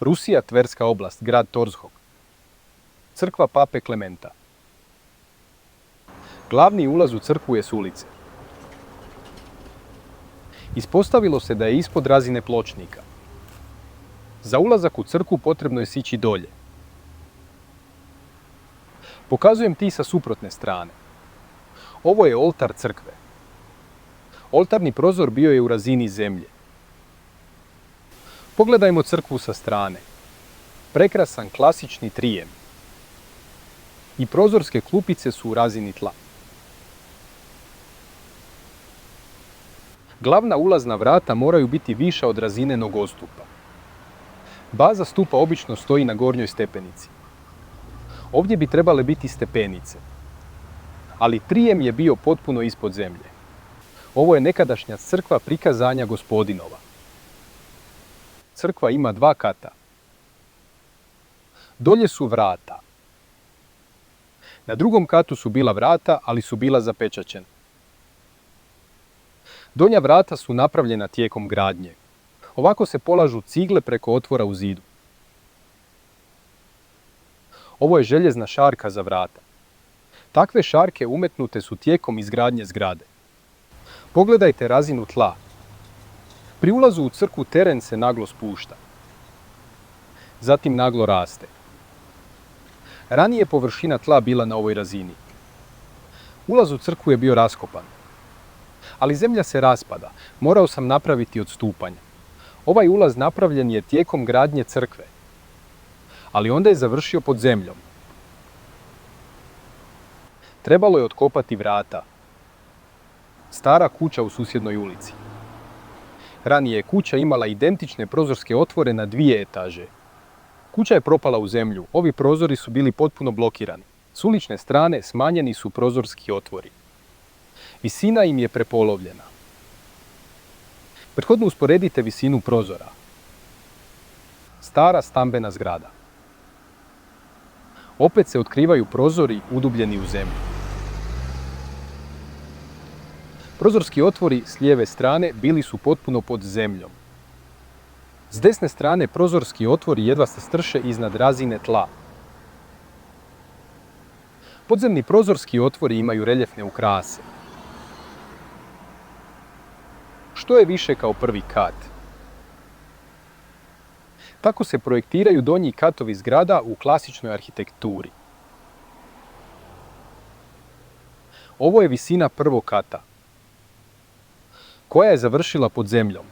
Rusija, Tverska oblast, grad Torzhok. Crkva Pape Klementa. Glavni ulaz u crkvu je s ulice. Ispostavilo se da je ispod razine pločnika. Za ulazak u crkvu potrebno je sići dolje. Pokazujem ti sa suprotne strane. Ovo je oltar crkve. Oltarni prozor bio je u razini zemlje. Pogledajmo crkvu sa strane. Prekrasan klasični trijem. I prozorske klupice su u razini tla. Glavna ulazna vrata moraju biti viša od razine nogostupa. Baza stupa obično stoji na gornjoj stepenici. Ovdje bi trebale biti stepenice. Ali trijem je bio potpuno ispod zemlje. Ovo je nekadašnja crkva prikazanja Gospodinova. Crkva ima 2 kata. Dolje su vrata. Na drugom katu su bila vrata, ali su bila zapečaćena. Donja vrata su napravljena tijekom gradnje. Ovako se polažu cigle preko otvora u zidu. Ovo je željezna šarka za vrata. Takve šarke umetnute su tijekom izgradnje zgrade. Pogledajte razinu tla. Pri ulazu u crkvu teren se naglo spušta. Zatim naglo raste. Ranije površina tla bila na ovoj razini. Ulaz u crkvu je bio raskopan. Ali zemlja se raspada. Morao sam napraviti odstupanje. Ovaj ulaz napravljen je tijekom gradnje crkve. Ali onda je završio pod zemljom. Trebalo je otkopati vrata. Stara kuća u susjednoj ulici. Ranije je kuća imala identične prozorske otvore na 2 etaže. Kuća je propala u zemlju. Ovi prozori su bili potpuno blokirani. S ulične strane smanjeni su prozorski otvori. Visina im je prepolovljena. Prethodno usporedite visinu prozora. Stara stambena zgrada. Opet se otkrivaju prozori udubljeni u zemlju. Prozorski otvori s lijeve strane bili su potpuno pod zemljom. S desne strane prozorski otvori jedva se strše iznad razine tla. Podzemni prozorski otvori imaju reljefne ukrase. Što je više kao prvi kat? Tako se projektiraju donji katovi zgrada u klasičnoj arhitekturi. Ovo je visina prvog kata, koja je završila pod zemljom.